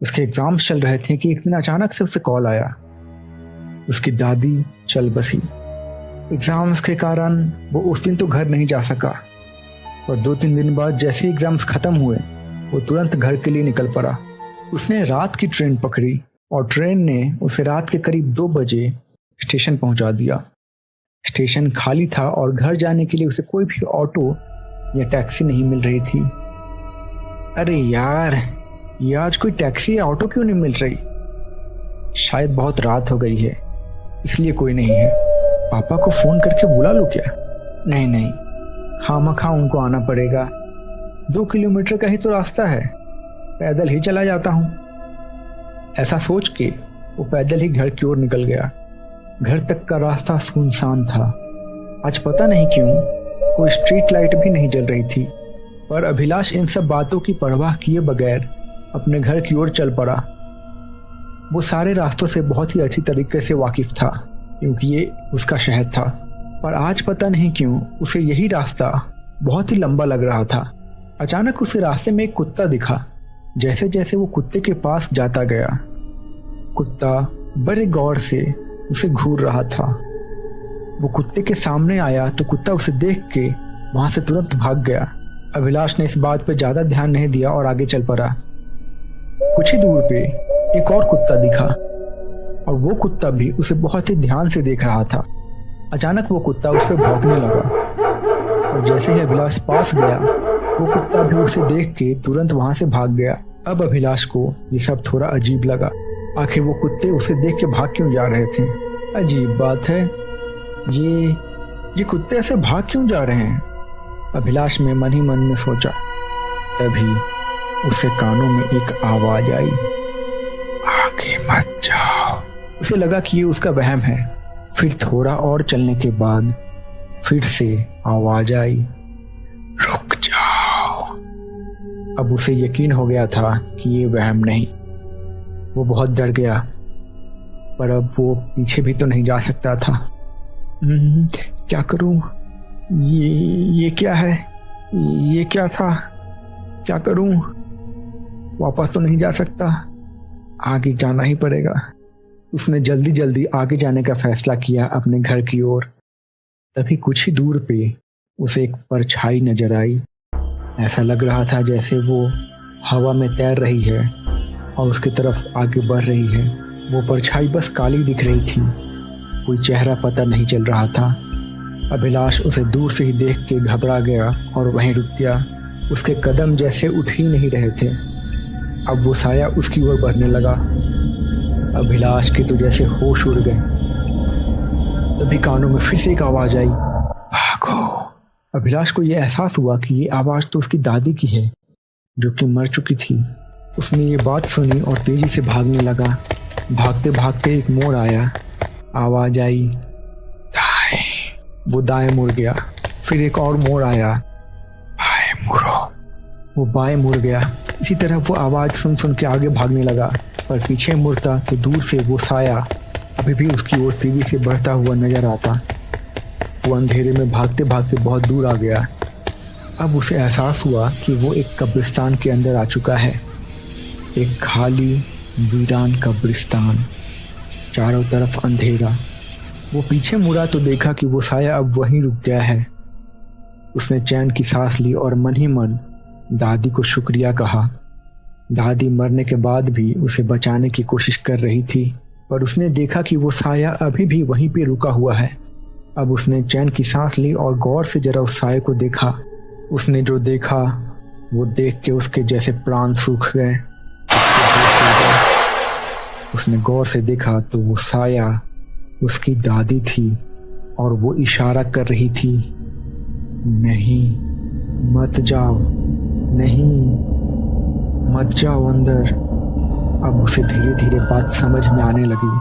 उसके एग्जाम्स चल रहे थे कि एक दिन अचानक से उसे कॉल आया। उसकी दादी चल बसी। एग्जाम्स के कारण वो उस दिन तो घर नहीं जा सका, और 2-3 दिन बाद जैसे ही एग्जाम्स खत्म हुए वो तुरंत घर के लिए निकल पड़ा। उसने रात की ट्रेन पकड़ी और ट्रेन ने उसे रात के करीब 2 बजे स्टेशन पहुंचा दिया। स्टेशन खाली था और घर जाने के लिए उसे कोई भी ऑटो या टैक्सी नहीं मिल रही थी। अरे यार, ये आज कोई टैक्सी या ऑटो क्यों नहीं मिल रही? शायद बहुत रात हो गई है इसलिए कोई नहीं है। पापा को फोन करके बुला लूं क्या? नहीं, खामखा उनको आना पड़ेगा। 2 किलोमीटर का ही तो रास्ता है, पैदल ही चला जाता हूँ। ऐसा सोच के वो पैदल ही घर की ओर निकल गया। घर तक का रास्ता सुनसान था। आज पता नहीं क्यों कोई स्ट्रीट लाइट भी नहीं जल रही थी, पर अभिलाष इन सब बातों की परवाह किए बगैर अपने घर की ओर चल पड़ा। वो सारे रास्तों से बहुत ही अच्छी तरीके से वाकिफ था क्योंकि ये उसका शहर था, पर आज पता नहीं क्यों उसे यही रास्ता बहुत ही लंबा लग रहा था। अचानक उसे रास्ते में एक कुत्ता दिखा। जैसे जैसे वो कुत्ते के पास जाता गया, कुत्ता बड़े गौर से उसे घूर रहा था। वो कुत्ते के सामने आया तो कुत्ता उसे देख के वहां से तुरंत भाग गया। अभिलाष ने इस बात पे ज्यादा ध्यान नहीं दिया और आगे चल पड़ा। कुछ ही दूर पे एक और कुत्ता दिखा और वो कुत्ता भी उसे बहुत ही ध्यान से देख रहा था। अचानक वो कुत्ता उस पर भौंकने लगा और जैसे ही अभिलाष पास गया वो कुत्ता भी उसे देख के तुरंत वहां से भाग गया। अब अभिलाष को ये सब थोड़ा अजीब लगा। आखिर वो कुत्ते उसे देख के भाग क्यों जा रहे थे? अजीब बात है, ये कुत्ते ऐसे भाग क्यों जा रहे हैं? अभिलाष में मन ही मन में सोचा। तभी उसके कानों में एक आवाज आई, आगे मत जाओ। उसे लगा कि ये उसका वहम है। फिर थोड़ा और चलने के बाद फिर से आवाज आई, रुक जाओ। अब उसे यकीन हो गया था कि ये वहम नहीं। वो बहुत डर गया, पर अब वो पीछे भी तो नहीं जा सकता था। क्या करूं? ये क्या है? ये क्या था? क्या करूं? वापस तो नहीं जा सकता, आगे जाना ही पड़ेगा। उसने जल्दी जल्दी आगे जाने का फैसला किया अपने घर की ओर। तभी कुछ ही दूर पे उसे एक परछाई नजर आई। ऐसा लग रहा था जैसे वो हवा में तैर रही है और उसकी तरफ आगे बढ़ रही है। वो परछाई बस काली दिख रही थी, कोई चेहरा पता नहीं चल रहा था। अभिलाष उसे दूर से ही देख के घबरा गया और वहीं रुक गया। उसके कदम जैसे उठ ही नहीं रहे थे। अब वो साया उसकी ओर बढ़ने लगा। अभिलाष के तो जैसे होश उड़ गए। तभी कानों में फिर से एक आवाज आई, भागो। अभिलाष को यह एहसास हुआ कि ये आवाज तो उसकी दादी की है जो कि मर चुकी थी। उसने ये बात सुनी और तेजी से भागने लगा। भागते भागते एक मोड़ आया, आवाज आई, दाएं। वो दाएं मुड़ गया। फिर एक और मोड़ आया, बाएं मुड़ो। वो बाएं मुड़ गया। इसी तरह वो आवाज सुन सुन के आगे भागने लगा, पर पीछे मुड़ता तो दूर से वो साया अभी भी उसकी ओर तेजी से बढ़ता हुआ नजर आता। वो अंधेरे में भागते भागते बहुत दूर आ गया। अब उसे एहसास हुआ कि वो एक कब्रिस्तान के अंदर आ चुका है। एक खाली वीरान कब्रिस्तान, चारों तरफ अंधेरा। वो पीछे मुड़ा तो देखा कि वो साया अब वहीं रुक गया है। उसने चैन की सांस ली और मन ही मन दादी को शुक्रिया कहा। दादी मरने के बाद भी उसे बचाने की कोशिश कर रही थी, पर उसने देखा कि वो साया अभी भी वहीं पे रुका हुआ है। अब उसने चैन की सांस ली और गौर से जरा उस साये को देखा। उसने जो देखा वो देख के उसके जैसे प्राण सूख गए। उसने गौर से देखा तो वो साया उसकी दादी थी और वो इशारा कर रही थी, नहीं मत जाओ, नहीं मत जाओ अंदर। अब उसे धीरे धीरे बात समझ में आने लगी।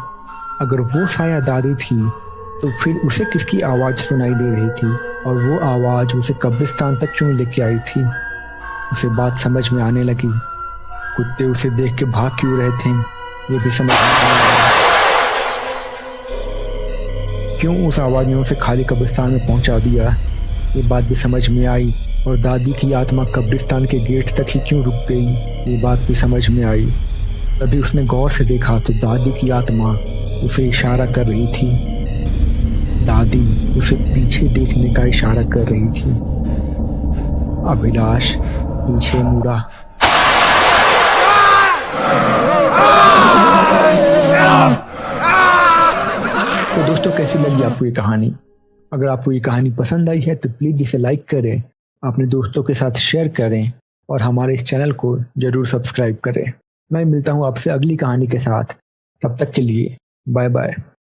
अगर वो साया दादी थी तो फिर उसे किसकी आवाज सुनाई दे रही थी और वो आवाज उसे कब्रिस्तान तक क्यों लेके आई थी? उसे बात समझ में आने लगी। कुत्ते उसे देख के भाग क्यों रहे थे ये भी समझ में आने लगा। क्यों उस आवाज ने उसे खाली कब्रिस्तान में पहुंचा दिया ये बात भी समझ में आई। और दादी की आत्मा कब्रिस्तान के गेट तक ही क्यों रुक गई ये बात भी समझ में आई। तभी उसने गौर से देखा तो दादी की आत्मा उसे इशारा कर रही थी। दादी उसे पीछे देखने का इशारा कर रही थी। अभिलाष पीछे मुड़ा। तो दोस्तों, कैसी लगी आपको ये कहानी? अगर आपको ये कहानी पसंद आई है तो प्लीज़ इसे लाइक करें, अपने दोस्तों के साथ शेयर करें और हमारे इस चैनल को ज़रूर सब्सक्राइब करें। मैं मिलता हूँ आपसे अगली कहानी के साथ। तब तक के लिए बाय बाय।